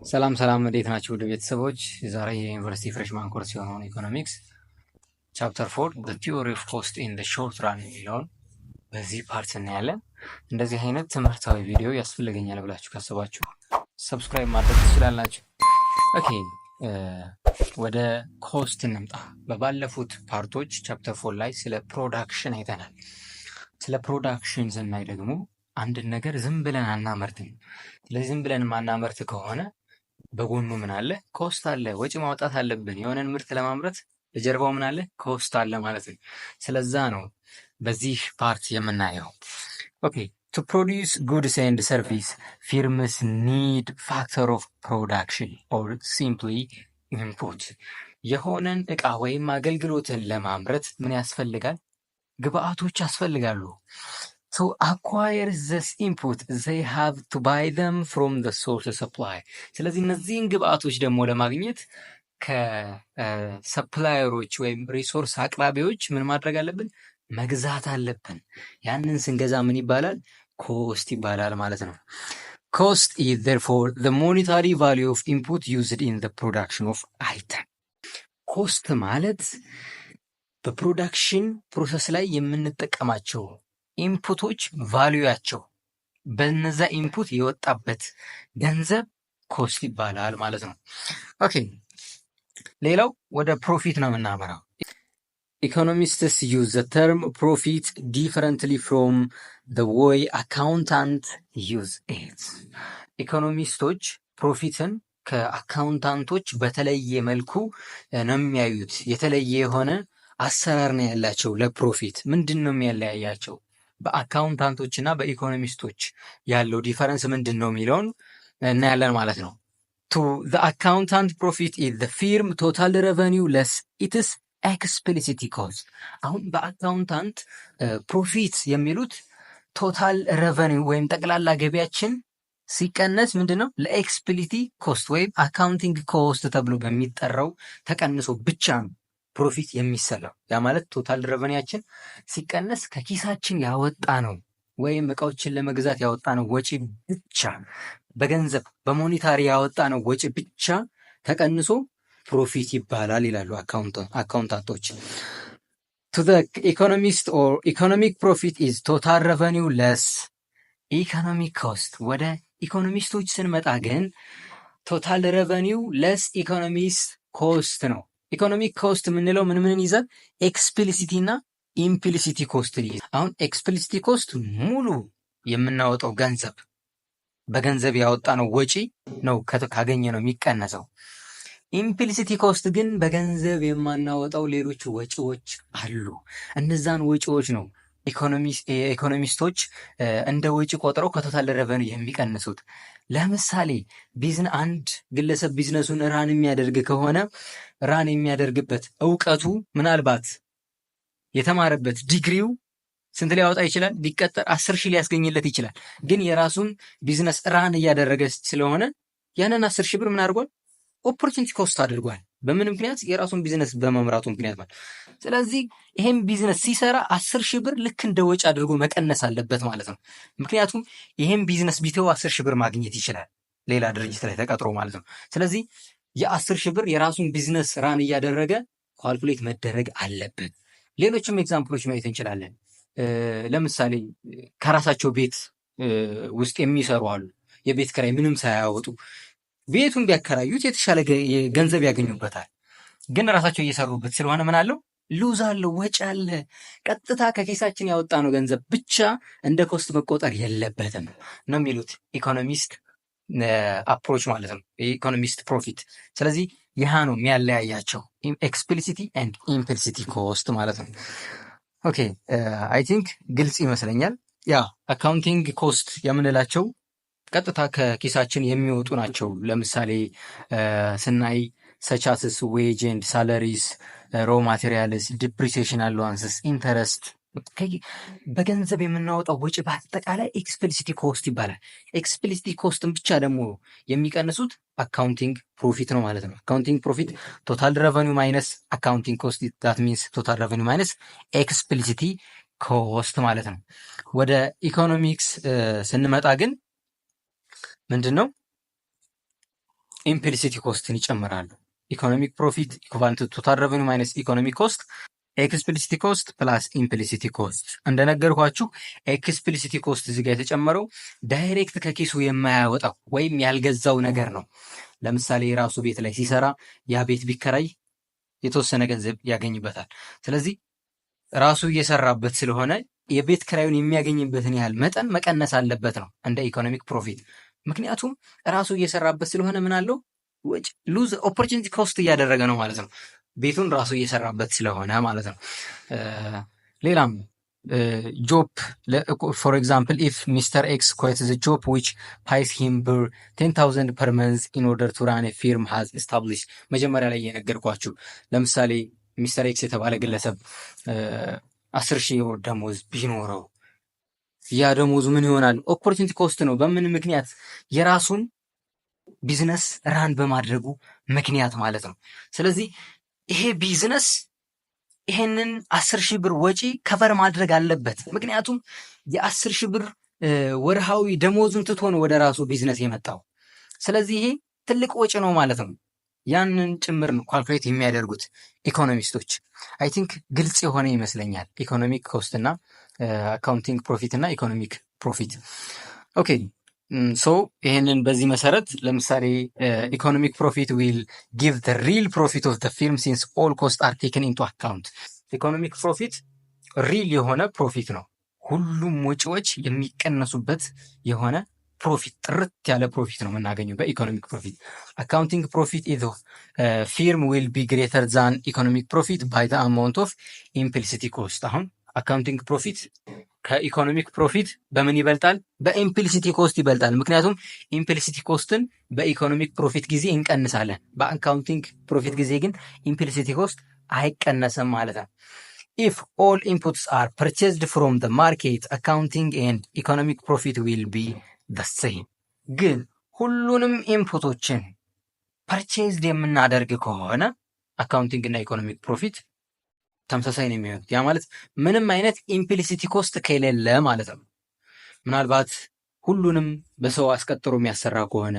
ሰላም ሰላም፣ እንዴት ናችሁ ውድ ቤተሰቦች? ዛሬ የዩኒቨርሲቲ ፍሬሽማን ኮርስ የሆነውን ኢኮኖሚክስ ቻፕተር 4 the theory of cost in the short run የሚለውን በዚህ ፓርት እናያለን። እንደዚህ አይነት ትምህርታዊ ቪዲዮ ያስፈልገኛል ብላችሁ ካሰባችሁ ሰብስክራይብ ማድረግ ትችላላችሁ። ኦኬ፣ ወደ ኮስት እንምጣ። በባለፉት ፓርቶች ቻፕተር 4 ላይ ስለ ፕሮዳክሽን አይተናል። ስለ ፕሮዳክሽን ስናይ ደግሞ አንድን ነገር ዝም ብለን አናመርትም። ስለዚህ ዝም ብለን ማናመርት ከሆነ በጎኑ ምን አለ? ኮስት አለ። ወጪ ማውጣት አለብን። የሆነን ምርት ለማምረት በጀርባው ምን አለ? ኮስት አለ ማለት ነው። ስለዛ ነው በዚህ ፓርት የምናየው። ኦኬ ቱ ፕሮዲውስ ጉድስ ኤንድ ሰርቪስ ፊርምስ ኒድ ፋክተር ኦፍ ፕሮዳክሽን ኦር ሲምፕሊ ኢንፑት። የሆነን እቃ ወይም አገልግሎትን ለማምረት ምን ያስፈልጋል? ግብአቶች ያስፈልጋሉ። To acquire this input, they have to buy them from the source supply. ስለዚህ እነዚህን ግብአቶች ደግሞ ለማግኘት ከሰፕላየሮች ወይም ሪሶርስ አቅራቢዎች ምን ማድረግ አለብን? መግዛት አለብን። ያንን ስንገዛ ምን ይባላል? ኮስት ይባላል ማለት ነው። Cost is therefore the monetary value of input used in the production of item. ኮስት ማለት በፕሮዳክሽን ፕሮሰስ ላይ የምንጠቀማቸው ኢንፑቶች ቫልዩያቸው በነዛ ኢንፑት የወጣበት ገንዘብ ኮስት ይባላል ማለት ነው። ኦኬ ሌላው ወደ ፕሮፊት ነው የምናመራው። ኢኮኖሚስትስ ዩዝ ዘ ተርም ፕሮፊት ዲፈረንትሊ ፍሮም ዘ ዌይ አካውንታንት ዩዝ ኢት። ኢኮኖሚስቶች ፕሮፊትን ከአካውንታንቶች በተለየ መልኩ ነው የሚያዩት። የተለየ የሆነ አሰራር ነው ያላቸው ለፕሮፊት። ምንድን ነው የሚያለያያቸው? በአካውንታንቶች እና በኢኮኖሚስቶች ያለው ዲፈረንስ ምንድን ነው የሚለውን እናያለን ማለት ነው። ቱ ዘ አካውንታንት ፕሮፊት ኢዝ ዘ ፊርም ቶታል ሬቨኒው ለስ ኢትስ ኤክስፕሊሲቲ ኮስት። አሁን በአካውንታንት ፕሮፊት የሚሉት ቶታል ሬቨኒው ወይም ጠቅላላ ገቢያችን ሲቀነስ ምንድን ነው ለኤክስፕሊሲቲ ኮስት ወይም አካውንቲንግ ኮስት ተብሎ በሚጠራው ተቀንሶ ብቻ ነው ፕሮፊት የሚሰራው። ያ ማለት ቶታል ረቨኒያችን ሲቀነስ ከኪሳችን ያወጣ ነው ወይም እቃዎችን ለመግዛት ያወጣ ነው ወጪ ብቻ በገንዘብ በሞኔታሪ ያወጣ ነው ወጪ ብቻ ተቀንሶ ፕሮፊት ይባላል ይላሉ አካውንታንቶች። ቱ ዘ ኢኮኖሚስት ኦር ኢኮኖሚክ ፕሮፊት ኢዝ ቶታል ረቨኒው ለስ ኢኮኖሚክ ኮስት። ወደ ኢኮኖሚስቶች ስንመጣ ግን ቶታል ረቨኒው ለስ ኢኮኖሚስት ኮስት ነው። ኢኮኖሚክ ኮስት የምንለው ምን ይዛል? ኤክስፕሊሲቲ እና ኢምፕሊሲቲ ኮስት ይይዛል። አሁን ኤክስፕሊሲቲ ኮስት ሙሉ የምናወጣው ገንዘብ በገንዘብ ያወጣ ነው ወጪ ነው ካገኘ ነው የሚቀነሰው። ኢምፕሊሲቲ ኮስት ግን በገንዘብ የማናወጣው ሌሎች ወጪዎች አሉ። እነዛን ወጪዎች ነው ኢኮኖሚስቶች እንደ ወጪ ቆጥረው ከቶታል ረቨኒው የሚቀንሱት። ለምሳሌ አንድ ግለሰብ ቢዝነሱን ራን የሚያደርግ ከሆነ ራን የሚያደርግበት እውቀቱ ምናልባት የተማረበት ዲግሪው ስንት ሊያወጣ ይችላል? ቢቀጠር 10 ሺህ ሊያስገኝለት ይችላል። ግን የራሱን ቢዝነስ ራን እያደረገ ስለሆነ ያንን 10 ሺህ ብር ምን አድርጓል? ኦፖርቹኒቲ ኮስት አድርጓል። በምን ምክንያት? የራሱን ቢዝነስ በመምራቱ ምክንያት ማለት። ስለዚህ ይሄን ቢዝነስ ሲሰራ 10 ሺህ ብር ልክ እንደ ወጪ አድርጎ መቀነስ አለበት ማለት ነው። ምክንያቱም ይሄን ቢዝነስ ቢተው 10 ሺህ ብር ማግኘት ይችላል ሌላ ድርጅት ላይ ተቀጥሮ ማለት ነው። ስለዚህ የ10 ሺህ ብር የራሱን ቢዝነስ ራን እያደረገ ኳልኩሌት መደረግ አለበት። ሌሎችም ኤግዛምፕሎች ማየት እንችላለን። ለምሳሌ ከራሳቸው ቤት ውስጥ የሚሰሩ አሉ። የቤት ኪራይ ምንም ሳያወጡ ቤቱን ቢያከራዩት የተሻለ ገንዘብ ያገኙበታል። ግን ራሳቸው እየሰሩበት ስለሆነ ምን አለው? ሉዝ አለው፣ ወጪ አለ። ቀጥታ ከኪሳችን ያወጣነው ገንዘብ ብቻ እንደ ኮስት መቆጠር የለበትም ነው የሚሉት ኢኮኖሚስት አፕሮች ማለት ነው፣ ኢኮኖሚስት ፕሮፊት። ስለዚህ ይህ ነው የሚያለያያቸው ኤክስፕሊሲቲ ኤንድ ኢምፕሊሲቲ ኮስት ማለት ነው። ኦኬ አይ ቲንክ ግልጽ ይመስለኛል። ያ አካውንቲንግ ኮስት የምንላቸው ቀጥታ ከኪሳችን የሚወጡ ናቸው። ለምሳሌ ስናይ ሰቻስስ ዌጅ ኤንድ ሳለሪስ፣ ሮ ማቴሪያልስ፣ ዲፕሪሲዬሽን አላዋንስስ፣ ኢንተረስት በገንዘብ የምናወጣው ወጪ በአጠቃላይ ኤክስፕሊሲቲ ኮስት ይባላል። ኤክስፕሊሲቲ ኮስትን ብቻ ደግሞ የሚቀንሱት አካውንቲንግ ፕሮፊት ነው ማለት ነው። አካውንቲንግ ፕሮፊት ቶታል ረቨኒው ማይነስ አካውንቲንግ ኮስት ዳት ሚንስ ቶታል ረቨኒው ማይነስ ኤክስፕሊሲቲ ኮስት ማለት ነው። ወደ ኢኮኖሚክስ ስንመጣ ግን ምንድን ነው ኢምፕሊሲቲ ኮስትን ይጨምራሉ። ኢኮኖሚክ ፕሮፊት ኢኩቫለንት ቱ ቶታል ሬቨኒው ማይነስ ኢኮኖሚክ ኮስት ኤክስፕሊሲቲ ኮስት ፕላስ ኢምፕሊሲቲ ኮስት። እንደነገርኳችሁ ኤክስፕሊሲቲ ኮስት እዚህ ጋር የተጨመረው ዳይሬክት ከኪሱ የማያወጣው ወይም ያልገዛው ነገር ነው። ለምሳሌ የራሱ ቤት ላይ ሲሰራ ያ ቤት ቢከራይ የተወሰነ ገንዘብ ያገኝበታል። ስለዚህ ራሱ እየሰራበት ስለሆነ የቤት ክራዩን የሚያገኝበትን ያህል መጠን መቀነስ አለበት ነው እንደ ኢኮኖሚክ ፕሮፊት። ምክንያቱም ራሱ እየሰራበት ስለሆነ ምን አለው ወጭ ሉዝ ኦፖርቹኒቲ ኮስት እያደረገ ነው ማለት ነው። ቤቱን ራሱ እየሰራበት ስለሆነ ማለት ነው። ሌላም ጆብ ፎር ኤግዛምፕል ኢፍ ሚስተር ኤክስ ኮትስ ዘ ጆብ ዊች ፓይስ ሂም ብር 10,000 ፐር መንዝ ኢን ኦርደር ቱ ራን ፊርም ሃዝ ኤስታብሊሽ። መጀመሪያ ላይ የነገርኳችሁ ለምሳሌ ሚስተር ኤክስ የተባለ ግለሰብ 10,000 የወር ደሞዝ ቢኖረው ያ ደሞዙ ምን ይሆናል? ኦፖርቹኒቲ ኮስት ነው። በምን ምክንያት? የራሱን ቢዝነስ ራን በማድረጉ ምክንያት ማለት ነው። ስለዚህ ይሄ ቢዝነስ ይሄንን 10,000 ብር ወጪ ከቨር ማድረግ አለበት። ምክንያቱም የ10,000 ብር ወርሃዊ ደሞዙን ትቶ ነው ወደ ራሱ ቢዝነስ የመጣው። ስለዚህ ይሄ ትልቅ ወጪ ነው ማለት ነው። ያንን ጭምር ነው ኳልኩሌት የሚያደርጉት ኢኮኖሚስቶች። አይ ቲንክ ግልጽ የሆነ ይመስለኛል። ኢኮኖሚክ ኮስት እና አካውንቲንግ ፕሮፊት እና ኢኮኖሚክ ፕሮፊት። ኦኬ ሶ ይሄንን በዚህ መሰረት ለምሳሌ ኢኮኖሚክ ፕሮፊት ዊል ጊቭ ዘ ሪል ፕሮፊት ኦፍ ዘ ፊርም ሲንስ ኦል ኮስት አር ቴክን ኢንቱ አካውንት። ኢኮኖሚክ ፕሮፊት ሪል የሆነ ፕሮፊት ነው። ሁሉም ወጪዎች የሚቀነሱበት የሆነ ፕሮፊት፣ ጥርት ያለ ፕሮፊት ነው የምናገኘው በኢኮኖሚክ ፕሮፊት። አካውንቲንግ ፕሮፊት ኢዝ ፊርም ዊል ቢ ግሬተር ዛን ኢኮኖሚክ ፕሮፊት ባይ ዘ አማውንት ኦፍ ኢምፕሊሲቲ ኮስት። አሁን አካውንቲንግ ፕሮፊት ከኢኮኖሚክ ፕሮፊት በምን ይበልጣል? በኢምፕሊሲቲ ኮስት ይበልጣል። ምክንያቱም ኢምፕሊሲቲ ኮስትን በኢኮኖሚክ ፕሮፊት ጊዜ እንቀንሳለን፣ በአካውንቲንግ ፕሮፊት ጊዜ ግን ኢምፕሊሲቲ ኮስት አይቀነስም ማለት ነው። ኢፍ ኦል ኢንፑትስ አር ፐርቼዝድ ፍሮም ዘ ማርኬት አካውንቲንግ ኤንድ ኢኮኖሚክ ፕሮፊት ዊል ቢ ዘ ሴም። ግን ሁሉንም ኢንፑቶችን ፐርቼዝድ የምናደርግ ከሆነ አካውንቲንግ እና ኢኮኖሚክ ፕሮፊት ተመሳሳይ ነው የሚሆኑት። ያ ማለት ምንም አይነት ኢምፕሊሲቲ ኮስት ከሌለ ማለት ነው። ምናልባት ሁሉንም በሰው አስቀጥሮ የሚያሰራ ከሆነ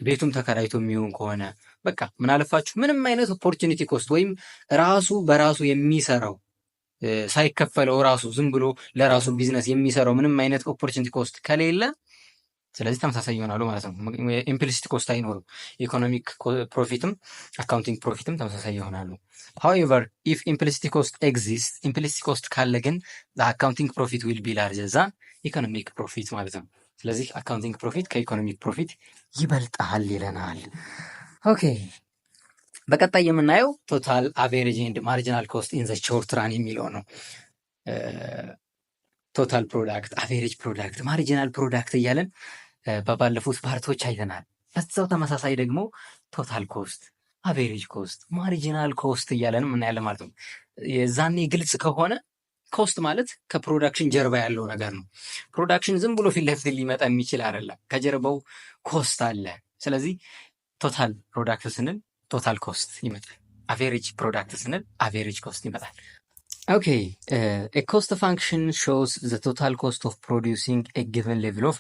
ቤቱም ተከራይቶ የሚሆን ከሆነ በቃ ምን አለፋችሁ ምንም አይነት ኦፖርቹኒቲ ኮስት ወይም ራሱ በራሱ የሚሰራው ሳይከፈለው ራሱ ዝም ብሎ ለራሱ ቢዝነስ የሚሰራው ምንም አይነት ኦፖርቹኒቲ ኮስት ከሌለ ስለዚህ ተመሳሳይ ይሆናሉ ማለት ነው። ኢምፕሊሲቲ ኮስት አይኖርም። ኢኮኖሚክ ፕሮፊትም አካውንቲንግ ፕሮፊትም ተመሳሳይ ይሆናሉ። however if implicit cost exists implicit cost ካለ ግን the accounting profit will be larger than economic profit ማለት ነው። ስለዚህ አካውንቲንግ ፕሮፊት ከኢኮኖሚክ ፕሮፊት ይበልጣል ይለናል። ኦኬ በቀጣይ የምናየው ቶታል አቬሬጅ ኤንድ ማርጂናል ኮስት ኢን ዘ ሾርት ራን የሚለው ነው። ቶታል ፕሮዳክት፣ አቬሬጅ ፕሮዳክት፣ ማርጂናል ፕሮዳክት እያለን በባለፉት ፓርቶች አይተናል። በዛው ተመሳሳይ ደግሞ ቶታል ኮስት፣ አቬሬጅ ኮስት፣ ማርጂናል ኮስት እያለን እናያለን ማለት ነው። የዛኔ ግልጽ ከሆነ ኮስት ማለት ከፕሮዳክሽን ጀርባ ያለው ነገር ነው። ፕሮዳክሽን ዝም ብሎ ፊት ለፊት ሊመጣ የሚችል አይደለም፣ ከጀርባው ኮስት አለ። ስለዚህ ቶታል ፕሮዳክት ስንል ቶታል ኮስት ይመጣል። አቬሬጅ ፕሮዳክት ስንል አቬሬጅ ኮስት ይመጣል። ኦኬ a cost function shows the total cost of producing a given level of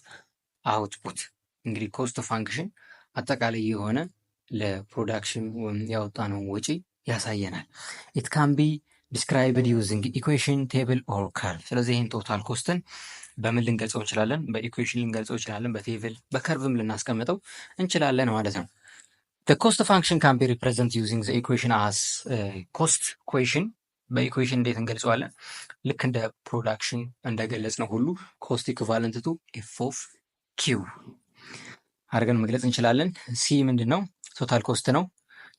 output። እንግዲህ ኮስት ፋንክሽን አጠቃላይ የሆነ ለፕሮዳክሽን ያወጣነው ወጪ ያሳየናል። it can be described using equation table or curve። ስለዚህ ይህን ቶታል ኮስትን በምን ልንገልጸው እንችላለን? በኢኩዌሽን ልንገልጸው እንችላለን፣ በቴብል በከርቭም ልናስቀምጠው እንችላለን ማለት ነው። the cost function can be represented using the equation as cost equation። በኢኩዌሽን እንዴት እንገልጸዋለን? ልክ እንደ ፕሮዳክሽን እንደገለጽ ነው ሁሉ ኮስት ኢኩቫለንት ቱ ኤፍ ኦፍ ኪው አድርገን መግለጽ እንችላለን። ሲ ምንድን ነው? ቶታል ኮስት ነው።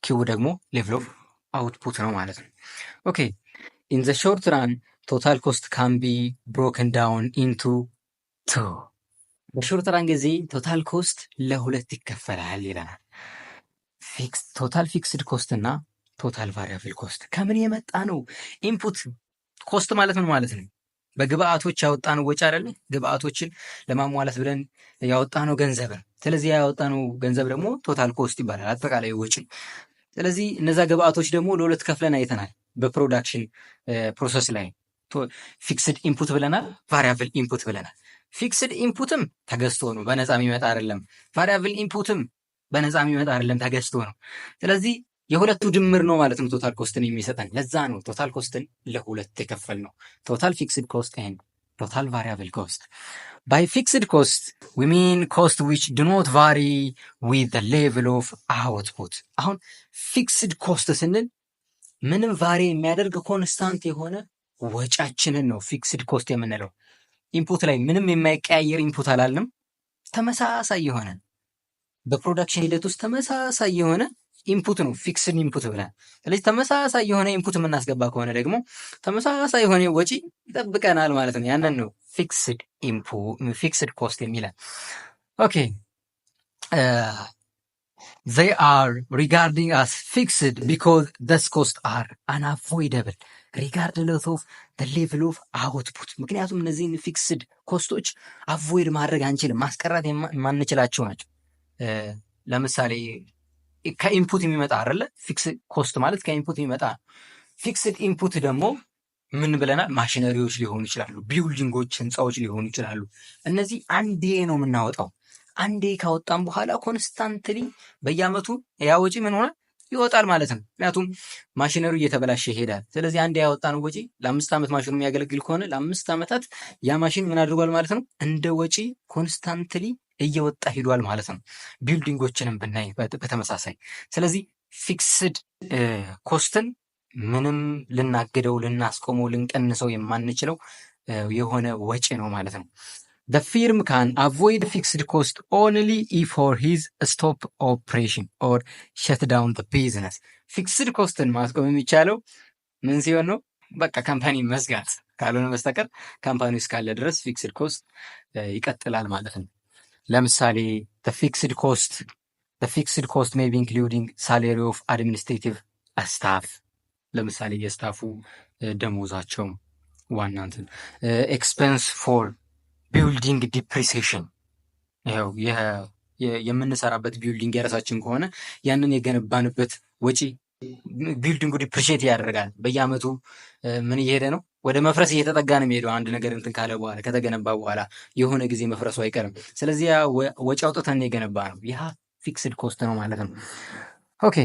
ኪው ደግሞ ሌቭል ኦፍ አውትፑት ነው ማለት ነው። ኦኬ ኢን ዘ ሾርት ራን ቶታል ኮስት ካን ቢ ብሮከን ዳውን ኢንቱ ቱ። በሾርት ራን ጊዜ ቶታል ኮስት ለሁለት ይከፈላል ይለናል። ቶታል ፊክስድ ኮስት እና ቶታል ቫሪያብል ኮስት። ከምን የመጣ ነው? ኢንፑት ኮስት ማለት ምን ማለት ነው? በግብአቶች ያወጣነው ወጪ አይደለ? ግብአቶችን ለማሟላት ብለን ያወጣነው ገንዘብ። ስለዚህ ያወጣነው ገንዘብ ደግሞ ቶታል ኮስት ይባላል፣ አጠቃላይ ወጪ። ስለዚህ እነዛ ግብአቶች ደግሞ ለሁለት ከፍለን አይተናል በፕሮዳክሽን ፕሮሰስ ላይ። ፊክስድ ኢንፑት ብለናል፣ ቫሪያብል ኢንፑት ብለናል። ፊክስድ ኢንፑትም ተገዝቶ ነው፣ በነፃ የሚመጣ አይደለም። ቫሪያብል ኢንፑትም በነፃ የሚመጣ አይደለም፣ ተገዝቶ ነው። ስለዚህ የሁለቱ ድምር ነው ማለት ነው ቶታል ኮስትን የሚሰጠን። ለዛ ነው ቶታል ኮስትን ለሁለት የከፈል ነው። ቶታል ፊክስድ ኮስት ኤንድ ቶታል ቫሪያብል ኮስት። ባይ ፊክስድ ኮስት ዊ ሚን ኮስት ዊች ዱ ኖት ቫሪ ዊዝ ዘ ሌቭል ኦፍ አውትፑት። አሁን ፊክስድ ኮስት ስንል ምንም ቫሪ የሚያደርግ ኮንስታንት የሆነ ወጫችንን ነው ፊክስድ ኮስት የምንለው። ኢንፑት ላይ ምንም የማይቀያየር ኢንፑት አላልንም። ተመሳሳይ የሆነ በፕሮዳክሽን ሂደት ውስጥ ተመሳሳይ የሆነ ኢንፑት ነው ፊክስድ ኢንፑት ብለን። ስለዚህ ተመሳሳይ የሆነ ኢንፑት የምናስገባ ከሆነ ደግሞ ተመሳሳይ የሆነ ወጪ ይጠብቀናል ማለት ነው። ያንን ነው ፊክስድ ኮስት የሚለን። ኦኬ they are regarding as fixed because these costs are unavoidable regardless of the level of output። ምክንያቱም እነዚህን ፊክስድ ኮስቶች አቮይድ ማድረግ አንችልም፣ ማስቀረት የማንችላቸው ናቸው። ለምሳሌ ከኢንፑት የሚመጣ አይደለ? ፊክስድ ኮስት ማለት ከኢንፑት የሚመጣ። ፊክስድ ኢንፑት ደግሞ ምን ብለናል? ማሽነሪዎች ሊሆኑ ይችላሉ፣ ቢልዲንጎች፣ ህንፃዎች ሊሆኑ ይችላሉ። እነዚህ አንዴ ነው የምናወጣው። አንዴ ካወጣም በኋላ ኮንስታንትሊ በየአመቱ ያ ወጪ ምን ሆነ ይወጣል ማለት ነው። ምክንያቱም ማሽነሪ እየተበላሸ ይሄዳል። ስለዚህ አንዴ ያወጣነው ወጪ ለ5 ዓመት ማሽኑ የሚያገለግል ከሆነ ለ5 ዓመታት ያ ማሽን ምን አድርጓል ማለት ነው? እንደ ወጪ ኮንስታንትሊ እየወጣ ሂዷል ማለት ነው። ቢልዲንጎችንም ብናይ በተመሳሳይ። ስለዚህ ፊክስድ ኮስትን ምንም ልናግደው፣ ልናስቆመው፣ ልንቀንሰው የማንችለው የሆነ ወጪ ነው ማለት ነው። The firm can avoid fixed cost only if for his stop operation or shut down the business. ፊክስድ ኮስትን ማስቆም የሚቻለው ምን ሲሆን ነው? በቃ ካምፓኒ መዝጋት ካልሆነ በስተቀር ካምፓኒ ውስጥ ካለ ድረስ ፊክስድ ኮስት ይቀጥላል ማለት ነው። ለምሳሌ the fixed cost may be including salary of administrative staff። ለምሳሌ የስታፉ ደሞዛቸው ዋና እንትን expense for ቢልዲንግ ዲፕሪሲዬሽን። ይኸው የምንሰራበት ቢልዲንግ የራሳችን ከሆነ ያንን የገነባንበት ወጪ ቢልዲንጉ ዲፕሪሺየት ያደርጋል። በየአመቱ ምን እየሄደ ነው? ወደ መፍረስ እየተጠጋ ነው የሚሄደው። አንድ ነገር እንትን ካለ በኋላ ከተገነባ በኋላ የሆነ ጊዜ መፍረሱ አይቀርም። ስለዚህ ያ ወጪ አውጥተን የገነባ ነው። ያ ፊክስድ ኮስት ነው ማለት ነው። ኦኬ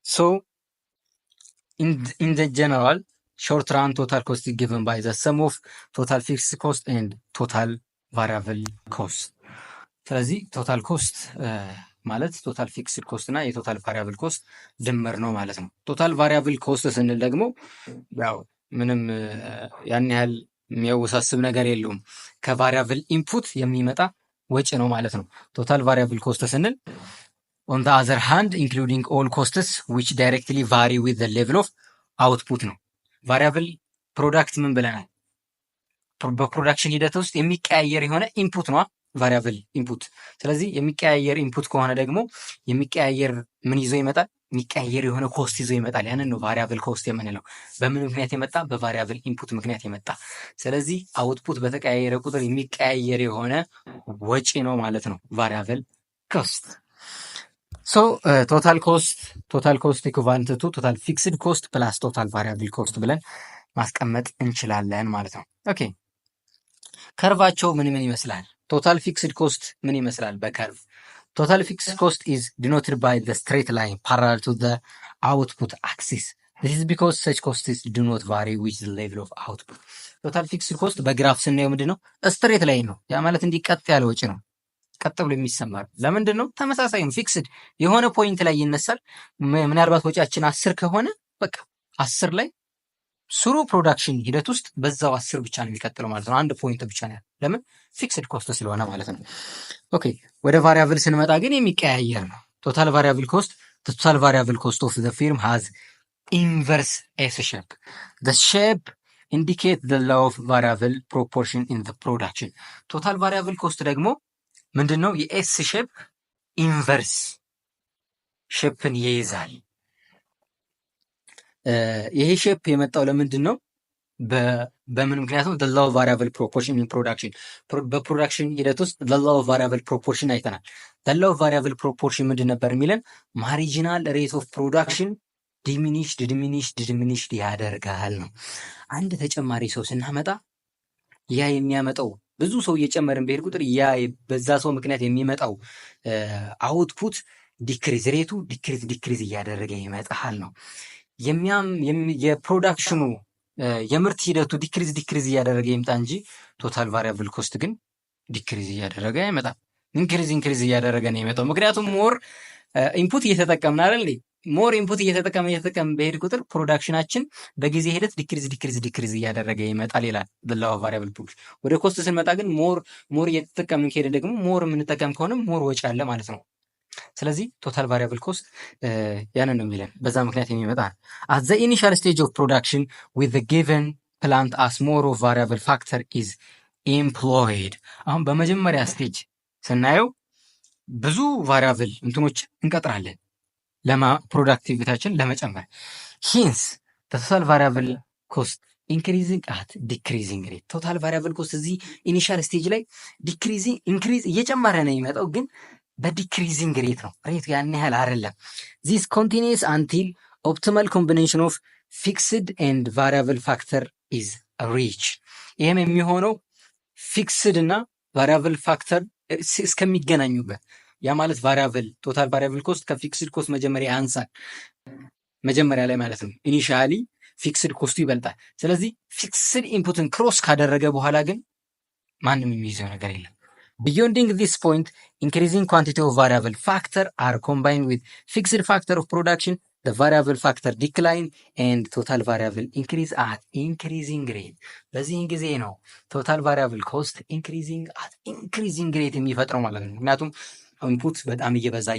ሶ ኢን ዘ ጀነራል short run total cost is given by the sum of total fixed cost and total variable cost። ስለዚህ ቶታል ኮስት ማለት ቶታል ፊክስድ ኮስት እና የቶታል ቫሪያብል ኮስት ድምር ነው ማለት ነው። ቶታል ቫሪያብል ኮስት ስንል ደግሞ ያው ምንም ያን ያህል የሚያወሳስብ ነገር የለውም። ከቫሪያብል ኢንፑት የሚመጣ ወጪ ነው ማለት ነው። ቶታል ቫሪያብል ኮስት ስንል on the other hand including all costs which directly vary with the level of output ነው። ቫሪያብል ፕሮዳክት ምን ብለናል? በፕሮዳክሽን ሂደት ውስጥ የሚቀያየር የሆነ ኢንፑት ነው ቫሪያብል ኢንፑት። ስለዚህ የሚቀያየር ኢንፑት ከሆነ ደግሞ የሚቀያየር ምን ይዞ ይመጣል? የሚቀያየር የሆነ ኮስት ይዞ ይመጣል። ያንን ነው ቫሪያብል ኮስት የምንለው። በምን ምክንያት የመጣ? በቫሪያብል ኢንፑት ምክንያት የመጣ። ስለዚህ አውትፑት በተቀያየረ ቁጥር የሚቀያየር የሆነ ወጪ ነው ማለት ነው ቫሪያብል ኮስት። ሶ ቶታል ኮስት ኢኩቫለንት ቱ ቶታል ፊክስድ ኮስት ፕላስ ቶታል ቫሪያብል ኮስት ብለን ማስቀመጥ እንችላለን ማለት ነው። ኦኬ ከርቫቸው ምን ይመስላል? ቶታል ፊክስድ ኮስት ምን ይመስላል በከርቭ? ቶታል ፊክስድ ኮስት ኢዝ ዲኖትድ ባይ ዘ ስትሬት ላይን ፓራላል ቱ ዘ አውትፑት አክሲስ። this is because such costs do not vary with the level of output። ቶታል ፊክስድ ኮስት በግራፍ ስናየው ምንድን ነው? ስትሬት ላይን ነው። ያ ማለት እንዲህ ቀጥ ያለ ወጪ ነው። ቀጥ ብሎ የሚሰማር ለምንድን ነው? ተመሳሳይም ፊክስድ የሆነ ፖይንት ላይ ይነሳል። ምናልባት ወጪያችን 10 ከሆነ በቃ 10 ላይ ስሩ ፕሮዳክሽን ሂደት ውስጥ በዛው 10 ብቻ ነው የሚቀጥለው ማለት ነው። አንድ ፖይንት ብቻ ነው። ለምን? ፊክስድ ኮስት ስለሆነ ማለት ነው። ኦኬ ወደ ቫሪያብል ስንመጣ ግን የሚቀያየር ነው። ቶታል ቫሪያብል ኮስት ኦፍ ዘ ፊርም ሃዝ ኢንቨርስ ኤስ ሼፕ። ዘ ሼፕ ኢንዲኬት ዘ ላው ኦፍ ቫሪያብል ፕሮፖርሽን ኢን ዘ ፕሮዳክሽን። ቶታል ቫሪያብል ኮስት ደግሞ ምንድን ነው? የኤስ ሼፕ ኢንቨርስ ሼፕን ይይዛል። ይሄ ሼፕ የመጣው ለምንድን ነው? በምን ምክንያት ነው? ላው ቫሪያብል ፕሮፖርሽን ኢን ፕሮዳክሽን። በፕሮዳክሽን ሂደት ውስጥ ላው ቫሪያብል ፕሮፖርሽን አይተናል። ላው ቫሪያብል ፕሮፖርሽን ምንድን ነበር የሚለን? ማሪጂናል ሬት ኦፍ ፕሮዳክሽን ዲሚኒሽድ ያደርጋል ነው። አንድ ተጨማሪ ሰው ስናመጣ ያ የሚያመጣው ብዙ ሰው እየጨመርን በሄድ ቁጥር ያ በዛ ሰው ምክንያት የሚመጣው አውትፑት ዲክሪዝ ሬቱ ዲክሪዝ እያደረገ ይመጣል ነው። የፕሮዳክሽኑ የምርት ሂደቱ ዲክሪዝ እያደረገ ይምጣ እንጂ ቶታል ቫሪያብል ኮስት ግን ዲክሪዝ እያደረገ አይመጣም። ኢንክሪዝ እያደረገ ነው የመጣው። ምክንያቱም ሞር ኢንፑት እየተጠቀምን አይደል? ሞር ኢንፑት እየተጠቀምን በሄድ ቁጥር ፕሮዳክሽናችን በጊዜ ሂደት ዲክሪዝ እያደረገ ይመጣል ይላል ላው ኦፍ ቫሪያብል ፑሽ። ወደ ኮስት ስንመጣ ግን ሞር እየተጠቀምን ከሄደ ደግሞ ሞር የምንጠቀም ከሆነ ሞር ወጪ አለ ማለት ነው። ስለዚህ ቶታል ቫሪያብል ኮስት ያንን ነው የሚለን፣ በዛ ምክንያት የሚመጣ አት ዘ ኢኒሻል ስቴጅ ኦፍ ፕሮዳክሽን ዊዝ ዘ ጊቨን ፕላንት አስ ሞር ኦፍ ቫሪያብል ፋክተር ኢዝ ኤምፕሎይድ። አሁን በመጀመሪያ ስቴጅ ስናየው ብዙ ቫሪያብል እንትኖች እንቀጥራለን ፕሮዳክቲቪታችን ለመጨመር። ሂንስ ቶታል ቫሪያብል ኮስት ኢንክሪዚንግ አት ዲክሪዚንግ ሬት። ቶታል ቫሪያብል ኮስት እዚህ ኢኒሻል ስቴጅ ላይ ኢንክሪዝ እየጨመረ ነው የሚመጣው፣ ግን በዲክሪዚንግ ሬት ነው። ሬት ያን ያህል አይደለም። ዚስ ኮንቲኒስ አንቲል ኦፕቲማል ኮምቢኔሽን ኦፍ ፊክስድ ኤንድ ቫሪያብል ፋክተር ኢዝ ሪች። ይህም የሚሆነው ፊክስድ እና ቫሪያብል ፋክተር እስከሚገናኙበት፣ ያ ማለት ቶታል ቫሪያብል ኮስት ከፊክስድ ኮስት መጀመሪያ ያንሳል፣ መጀመሪያ ላይ ማለት ነው። ኢኒሻሊ ፊክስድ ኮስቱ ይበልጣል። ስለዚህ ፊክስድ ኢንፑትን ክሮስ ካደረገ በኋላ ግን ማንም የሚይዘው ነገር የለም። Beyonding this point, increasing quantity of variable factor are combined with fixed factor of production, the variable factor decline and total variable increase at increasing rate. በዚህን ጊዜ ነው ቶታል ቫሪያብል ኮስት increasing rate የሚፈጥረው ማለት ነው። ምክንያቱም ኢንፑት በጣም እየበዛ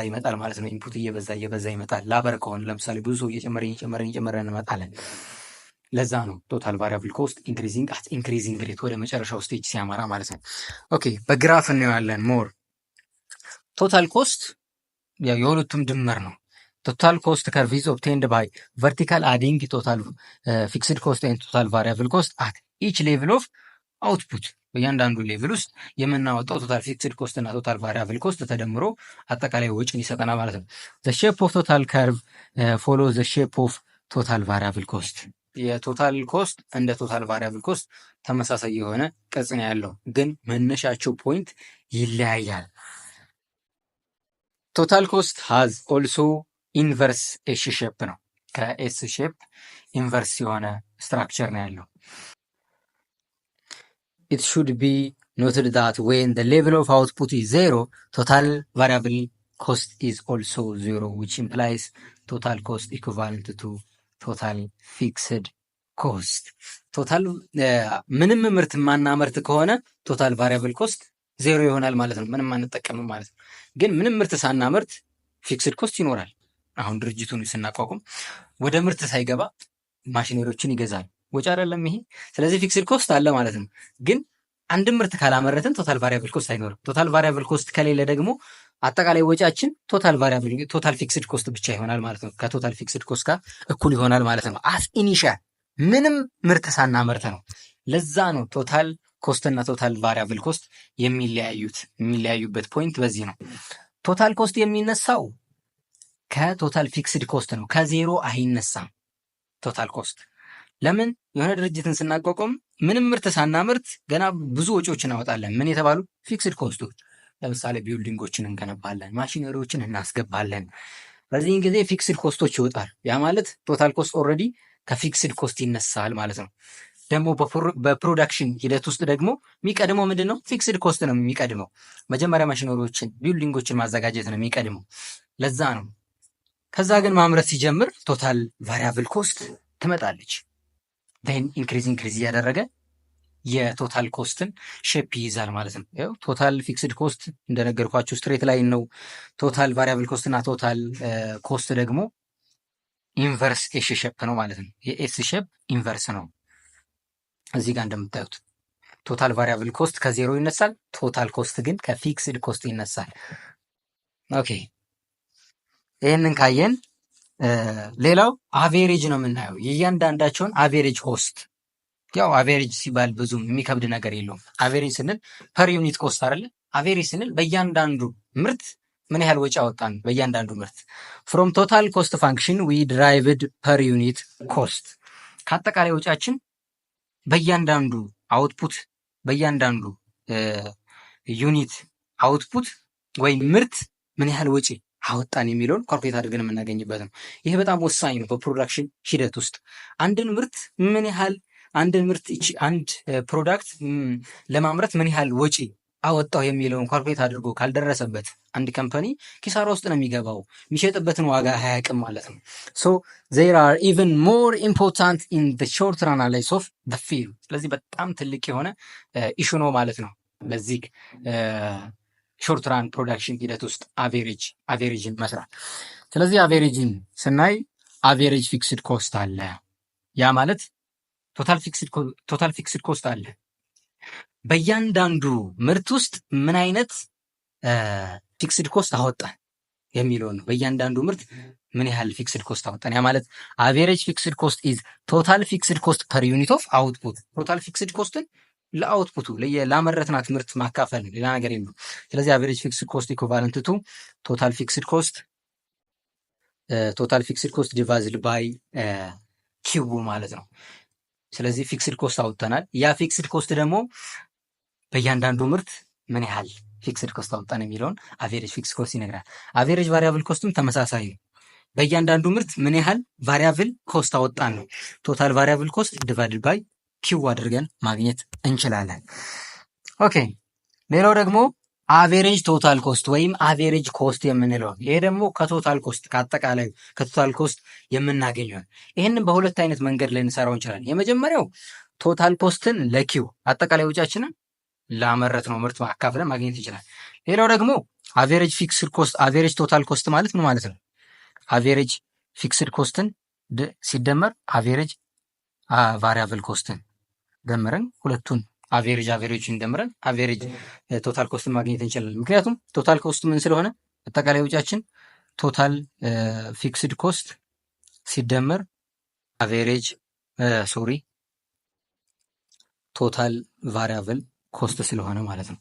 ይመጣል ማለት ነው። ኢንፑት እየበዛ ይመጣል። ላበር ከሆነ ለምሳሌ ብዙ ሰው እየጨመረ እንመጣለን። ለዛ ነው ቶታል ቫሪያብል ኮስት ኢንክሪዚንግ ሬት ወደ መጨረሻው ስቴጅ ሲያመራ ማለት ነው። ኦኬ በግራፍ እናያለን። ሞር ቶታል ኮስት የሁለቱም ድምር ነው። ቶታል ኮስት ከርቭ ኢዝ ኦብቴንድ ባይ ቨርቲካል አዲንግ ቶታል ፊክስድ ኮስት ኤንድ ቶታል ቫሪያብል ኮስት አት ኢች ሌቭል ኦፍ አውትፑት። በእያንዳንዱ ሌቭል ውስጥ የምናወጣው ቶታል ፊክስድ ኮስት እና ቶታል ቫሪያብል ኮስት ተደምሮ አጠቃላይ ወጪን ይሰጠናል ማለት ነው። ዘ ሼፕ ኦፍ ቶታል ከርቭ ፎሎ ዘ ሼፕ ኦፍ ቶታል ቫሪያብል ኮስት። የቶታል ኮስት እንደ ቶታል ቫሪያብል ኮስት ተመሳሳይ የሆነ ቅርጽ ነው ያለው፣ ግን መነሻቸው ፖይንት ይለያያል። ቶታል ኮስት ሃዝ ኦልሶ ኢንቨርስ ኤስ ሼፕ ነው። ከኤስ ሼፕ ኢንቨርስ የሆነ ስትራክቸር ነው ያለው። ኢት ሹድ ቢ ኖትድ ዳት ዌን ዘ ሌቭል ኦፍ አውትፑት ኢዝ ዜሮ ቶታል ቫሪያብል ኮስት ኢዝ ኦልሶ ዜሮ ዊች ኢምፕላይስ ቶታል ኮስት ኢኩቫለንት ቱ ቶታል ፊክስድ ኮስት። ቶታል ምንም ምርት ማናመርት ከሆነ ቶታል ቫሪያብል ኮስት ዜሮ ይሆናል ማለት ነው። ምንም አንጠቀምም ማለት ነው። ግን ምንም ምርት ሳናመርት ፊክስድ ኮስት ይኖራል። አሁን ድርጅቱን ስናቋቁም ወደ ምርት ሳይገባ ማሽነሪዎችን ይገዛል። ወጪ አይደለም ይሄ። ስለዚህ ፊክስድ ኮስት አለ ማለት ነው። ግን አንድም ምርት ካላመረትን ቶታል ቫሪያብል ኮስት አይኖርም። ቶታል ቫሪያብል ኮስት ከሌለ ደግሞ አጠቃላይ ወጪያችን ቶታል ፊክስድ ኮስት ብቻ ይሆናል ማለት ነው። ከቶታል ፊክስድ ኮስት ጋር እኩል ይሆናል ማለት ነው። አስ ኢኒሻል ምንም ምርት ሳናመርት ነው። ለዛ ነው ቶታል ኮስት እና ቶታል ቫሪያብል ኮስት የሚለያዩበት ፖይንት በዚህ ነው። ቶታል ኮስት የሚነሳው ከቶታል ፊክስድ ኮስት ነው። ከዜሮ አይነሳም ቶታል ኮስት። ለምን? የሆነ ድርጅትን ስናቋቋም ምንም ምርት ሳናመርት ገና ብዙ ወጪዎች እናወጣለን። ምን የተባሉ ፊክስድ ኮስቶች። ለምሳሌ ቢልዲንጎችን እንገነባለን፣ ማሽነሪዎችን እናስገባለን። በዚህን ጊዜ ፊክስድ ኮስቶች ይወጣል። ያ ማለት ቶታል ኮስት ኦልሬዲ ከፊክስድ ኮስት ይነሳል ማለት ነው። ደግሞ በፕሮዳክሽን ሂደት ውስጥ ደግሞ የሚቀድመው ምንድን ነው? ፊክስድ ኮስት ነው የሚቀድመው። መጀመሪያ ማሽነሪዎችን ቢልዲንጎችን ማዘጋጀት ነው የሚቀድመው። ለዛ ነው። ከዛ ግን ማምረት ሲጀምር ቶታል ቫሪያብል ኮስት ትመጣለች። ኢንክሪዝ እያደረገ የቶታል ኮስትን ሼፕ ይይዛል ማለት ነው። ያው ቶታል ፊክስድ ኮስት እንደነገርኳችሁ ስትሬት ላይን ነው። ቶታል ቫሪያብል ኮስት እና ቶታል ኮስት ደግሞ ኢንቨርስ ኤስ ሼፕ ነው ማለት ነው። የኤስ ሼፕ ኢንቨርስ ነው። እዚህ ጋር እንደምታዩት ቶታል ቫሪያብል ኮስት ከዜሮ ይነሳል። ቶታል ኮስት ግን ከፊክስድ ኮስት ይነሳል። ኦኬ ይህንን ካየን ሌላው አቬሬጅ ነው የምናየው። የእያንዳንዳቸውን አቬሬጅ ኮስት። ያው አቬሬጅ ሲባል ብዙም የሚከብድ ነገር የለውም። አቬሬጅ ስንል ፐር ዩኒት ኮስት አይደለ? አቬሬጅ ስንል በእያንዳንዱ ምርት ምን ያህል ወጪ አወጣን በእያንዳንዱ ምርት። ፍሮም ቶታል ኮስት ፋንክሽን ዊ ድራይቭድ ፐር ዩኒት ኮስት። ከአጠቃላይ ወጪያችን በእያንዳንዱ አውትፑት በእያንዳንዱ ዩኒት አውትፑት ወይም ምርት ምን ያህል ወጪ አወጣን የሚለውን ካልኩሌት አድርገን የምናገኝበት ነው። ይሄ በጣም ወሳኝ ነው። በፕሮዳክሽን ሂደት ውስጥ አንድን ምርት ምን ያህል አንድ ፕሮዳክት ለማምረት ምን ያህል ወጪ አወጣው የሚለውን ካልኩሌት አድርጎ ካልደረሰበት አንድ ካምፓኒ ኪሳራ ውስጥ ነው የሚገባው። የሚሸጥበትን ዋጋ አያውቅም ማለት ነው። ሶ ዜር አር ኢቨን ሞር ኢምፖርታንት ኢን ዘ ሾርት ራን አናላይሲስ ኦፍ ዘ ፊልም። ስለዚህ በጣም ትልቅ የሆነ ኢሹ ነው ማለት ነው በዚህ ሾርት ራን ፕሮዳክሽን ሂደት ውስጥ አቬሬጅን መስራት። ስለዚህ አቬሬጅን ስናይ አቬሬጅ ፊክስድ ኮስት አለ። ያ ማለት ቶታል ፊክስድ ኮስት አለ። በእያንዳንዱ ምርት ውስጥ ምን አይነት ፊክስድ ኮስት አወጣን የሚለውን ነው። በእያንዳንዱ ምርት ምን ያህል ፊክስድ ኮስት አወጣን። ያ ማለት አቬሬጅ ፊክስድ ኮስት ኢዝ ቶታል ፊክስድ ኮስት ፐር ዩኒት ኦፍ አውትፑት። ቶታል ፊክስድ ኮስትን ለአውትፑቱ ላመረትናት ምርት ማካፈል ነው፣ ሌላ ነገር የለም። ስለዚህ አቬሬጅ ፊክስድ ኮስት ኢኩቫለንት ቱ ቶታል ፊክስድ ኮስት ዲቫይዝድ ባይ ኪው ማለት ነው። ስለዚህ ፊክስድ ኮስት አውጥተናል። ያ ፊክስድ ኮስት ደግሞ በእያንዳንዱ ምርት ምን ያህል ፊክስድ ኮስት አወጣን የሚለውን አቬሬጅ ፊክስድ ኮስት ይነግራል። አቬሬጅ ቫሪያብል ኮስትም ተመሳሳይ ነው። በእያንዳንዱ ምርት ምን ያህል ቫሪያብል ኮስት አወጣን ነው። ቶታል ቫሪያብል ኮስት ዲቫይድድ ባይ ኪው አድርገን ማግኘት እንችላለን። ኦኬ፣ ሌላው ደግሞ አቬሬጅ ቶታል ኮስት ወይም አቬሬጅ ኮስት የምንለው ይሄ ደግሞ ከቶታል ኮስት ከአጠቃላይ ከቶታል ኮስት የምናገኘው። ይህንን በሁለት አይነት መንገድ ላይ እንሰራው እንችላለን። የመጀመሪያው ቶታል ኮስትን ለኪው አጠቃላይ ወጪያችንን ላመረት ነው ምርት ማካፈለን ማግኘት ይችላል። ሌላው ደግሞ አቬሬጅ ፊክስድ ኮስት አቬሬጅ ቶታል ኮስት ማለት ምን ማለት ነው? አቬሬጅ ፊክስድ ኮስትን ሲደመር አቬሬጅ ቫሪያብል ኮስትን ደምረን ሁለቱን አቬሬጅን ደምረን አቬሬጅ ቶታል ኮስትን ማግኘት እንችላለን። ምክንያቱም ቶታል ኮስት ምን ስለሆነ አጠቃላይ ወጪያችን ቶታል ፊክስድ ኮስት ሲደመር አቬሬጅ ቶታል ቫሪያብል ኮስት ስለሆነ ማለት ነው።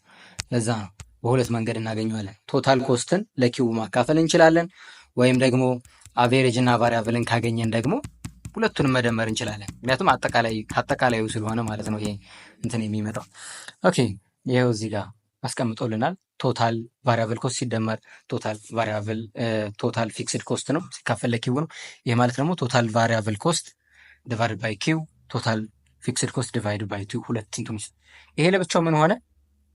ለዛ ነው በሁለት መንገድ እናገኘዋለን። ቶታል ኮስትን ለኪው ማካፈል እንችላለን፣ ወይም ደግሞ አቬሬጅ እና ቫሪያብልን ካገኘን ደግሞ ሁለቱንም መደመር እንችላለን። ምክንያቱም አጠቃላዩ ስለሆነ ማለት ነው ይሄ እንትን የሚመጣው። ኦኬ፣ ይሄው እዚህ ጋር አስቀምጦልናል። ቶታል ቫሪያብል ኮስት ሲደመር ቶታል ፊክስድ ኮስት ነው ሲካፈል ለኪው ነው። ይሄ ማለት ደግሞ ቶታል ቫሪያብል ኮስት ዲቫይድ ባይ ኪው ቶታል ፊክስድ ኮስት ዲቫይድ ባይ ቱ ሁለት እንትኖች። ይሄ ለብቻው ምን ሆነ?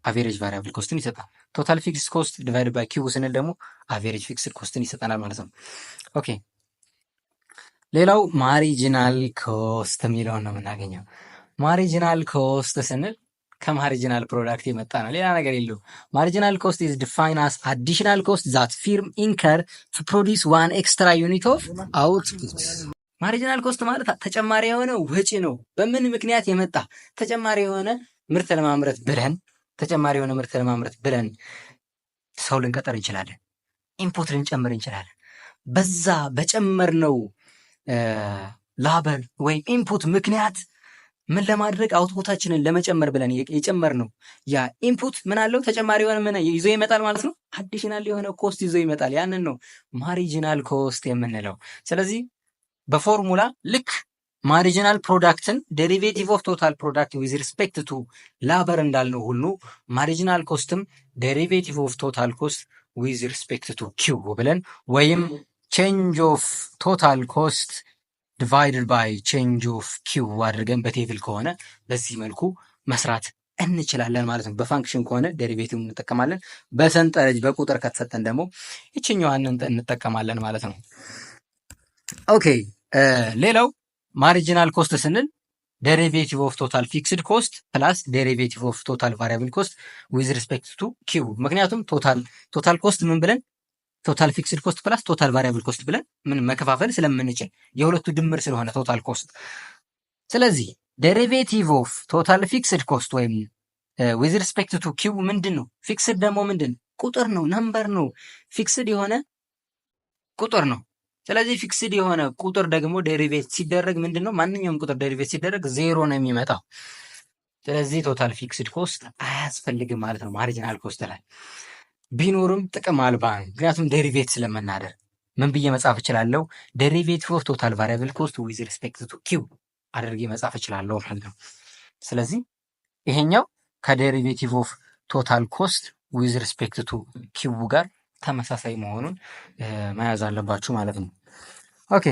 አቬሬጅ ቫሪያብል ኮስትን ይሰጣል። ቶታል ፊክስድ ኮስት ዲቫይድ ባይ ኪው ስንል ደግሞ አቬሬጅ ፊክስድ ኮስትን ይሰጠናል ማለት ነው። ኦኬ፣ ሌላው ማሪጂናል ኮስት የሚለውን ነው የምናገኘው። ማሪጂናል ኮስት ስንል ከማሪጂናል ፕሮዳክት የመጣ ነው፣ ሌላ ነገር የለው። ማሪጂናል ኮስት ኢዝ ዲፋይንድ አስ አዲሽናል ኮስት ዛት ፊርም ኢንከር ቱ ፕሮዲስ ዋን ኤክስትራ ዩኒት ኦፍ አውትፑት። ማሪጂናል ኮስት ማለት ተጨማሪ የሆነ ወጪ ነው። በምን ምክንያት የመጣ ተጨማሪ የሆነ ምርት ለማምረት ብለን ሰው ልንቀጠር እንችላለን፣ ኢንፑት ልንጨምር እንችላለን። በዛ በጨመርነው ላበር ወይም ኢንፑት ምክንያት ምን ለማድረግ አውትፑታችንን ለመጨመር ብለን የጨመርነው ያ ኢንፑት ምን አለው? ተጨማሪ የሆነ ምን ይዞ ይመጣል ማለት ነው። አዲሽናል የሆነ ኮስት ይዞ ይመጣል። ያንን ነው ማሪጂናል ኮስት የምንለው። ስለዚህ በፎርሙላ ልክ ማሪጂናል ፕሮዳክትን ዴሪቬቲቭ ኦፍ ቶታል ፕሮዳክት ዊዝ ሪስፔክት ቱ ላበር እንዳልነው ሁሉ ማሪጂናል ኮስትም ዴሪቬቲቭ ኦፍ ቶታል ኮስት ዊዝ ሪስፔክት ቱ ኪው ብለን ወይም ቼንጅ ኦፍ ቶታል ኮስት ዲቫይድድ ባይ ቼንጅ ኦፍ ኪው አድርገን በቴብል ከሆነ በዚህ መልኩ መስራት እንችላለን ማለት ነው። በፋንክሽን ከሆነ ዴሪቬቲቭ እንጠቀማለን። በሰንጠረዥ በቁጥር ከተሰጠን ደግሞ ይችኛዋን እንጠቀማለን ማለት ነው። ኦኬ፣ ሌላው ማሪጂናል ኮስት ስንል ዴሪቬቲቭ ኦፍ ቶታል ፊክስድ ኮስት ፕላስ ዴሪቬቲቭ ኦፍ ቶታል ቫሪያብል ኮስት ዊዝ ሪስፔክት ቱ ኪው። ምክንያቱም ቶታል ኮስት ምን ብለን ቶታል ፊክስድ ኮስት ፕላስ ቶታል ቫሪያብል ኮስት ብለን ምን መከፋፈል ስለምንችል የሁለቱ ድምር ስለሆነ ቶታል ኮስት። ስለዚህ ዴሪቬቲቭ ኦፍ ቶታል ፊክስድ ኮስት ወይም ዊዝ ሪስፔክት ቱ ኪው ምንድን ነው? ፊክስድ ደግሞ ምንድን ቁጥር ነው፣ ነምበር ነው። ፊክስድ የሆነ ቁጥር ነው። ስለዚህ ፊክስድ የሆነ ቁጥር ደግሞ ዴሪቬት ሲደረግ ምንድን ነው? ማንኛውም ቁጥር ዴሪቬት ሲደረግ ዜሮ ነው የሚመጣው። ስለዚህ ቶታል ፊክስድ ኮስት አያስፈልግም ማለት ነው። ማሪጂናል ኮስት ላይ ቢኖርም ጥቅም አልባ ነው። ምክንያቱም ዴሪቬት ስለምናደርግ ምን ብዬ መጻፍ እችላለሁ? ዴሪቬቲቭ ኦፍ ቶታል ቫሪያብል ኮስት ዊዝ ሪስፔክት ቱ ኪው አድርጌ መጻፍ እችላለሁ ማለት ነው። ስለዚህ ይሄኛው ከዴሪቬቲቭ ኦፍ ቶታል ኮስት ዊዝ ሪስፔክት ቱ ኪው ጋር ተመሳሳይ መሆኑን መያዝ አለባችሁ ማለት ነው። ኦኬ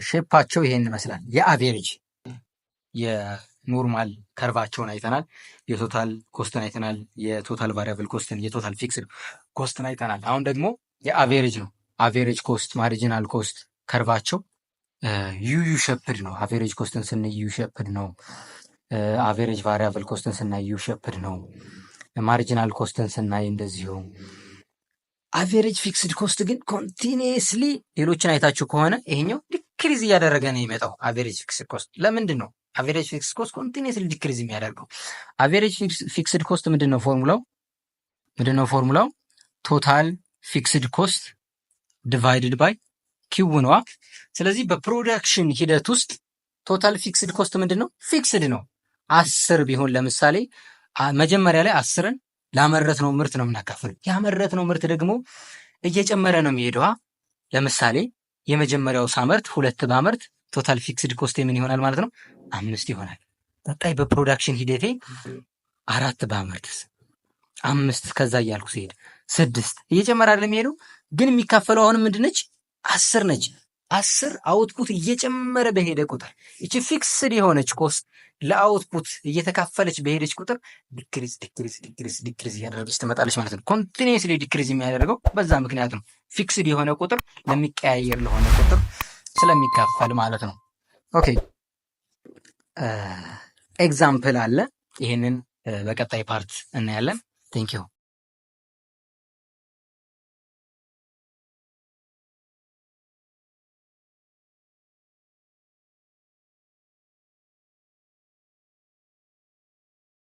ሼፓቸው ይሄን ይመስላል። የአቬሬጅ የኖርማል ከርቫቸውን አይተናል። የቶታል ኮስትን አይተናል። የቶታል ቫሪያብል ኮስትን፣ የቶታል ፊክስድ ኮስትን አይተናል። አሁን ደግሞ የአቬሬጅ ነው። አቬሬጅ ኮስት፣ ማርጂናል ኮስት ከርቫቸው ዩ ሸፕድ ነው። አቬሬጅ ኮስትን ስናይ ዩ ሸፕድ ነው። አቬሬጅ ቫሪያብል ኮስትን ስናይ ዩ ሸፕድ ነው። ማርጂናል ኮስትን ስናይ እንደዚሁ። አቬሬጅ ፊክስድ ኮስት ግን ኮንቲኒየስሊ ሌሎችን አይታችሁ ከሆነ ይሄኛው ዲክሪዝ እያደረገ ነው የሚመጣው። አቬሬጅ ፊክስድ ኮስት ለምንድን ነው አቬሬጅ ፊክስድ ኮስት ኮንቲኒየስሊ ዲክሪዝ የሚያደርገው? አቬሬጅ ፊክስድ ኮስት ምንድን ነው ፎርሙላው? ቶታል ፊክስድ ኮስት ዲቫይድድ ባይ ኪው ነዋ። ስለዚህ በፕሮዳክሽን ሂደት ውስጥ ቶታል ፊክስድ ኮስት ምንድን ነው? ፊክስድ ነው። 10 ቢሆን ለምሳሌ መጀመሪያ ላይ 10ን ላመረትነው ምርት ነው የምናካፍል። ያመረትነው ምርት ደግሞ እየጨመረ ነው የሚሄደዋ። ለምሳሌ የመጀመሪያው ሳመርት 2 ባመርት ቶታል ፊክስድ ኮስት ምን ይሆናል ማለት ነው? 5 ይሆናል። ቀጣይ በፕሮዳክሽን ሂደቴ 4 ባመርትስ 5፣ ከዛ እያልኩ ሲሄድ 6 እየጨመረ አይደለም የሚሄደው። ግን የሚካፈለው አሁንም ምንድነች? 10 ነች። 10 አውትፑት እየጨመረ በሄደ ቁጥር እቺ ፊክስድ የሆነች ኮስት ለአውትፑት እየተካፈለች በሄደች ቁጥር ዲክሪዝ እያደረገች ትመጣለች ማለት ነው። ኮንቲኒየስሊ ዲክሪዝ የሚያደርገው በዛ ምክንያት ነው። ፊክስድ የሆነ ቁጥር ለሚቀያየር ለሆነ ቁጥር ስለሚካፈል ማለት ነው። ኦኬ ኤግዛምፕል አለ። ይሄንን በቀጣይ ፓርት እናያለን። ቴንኪው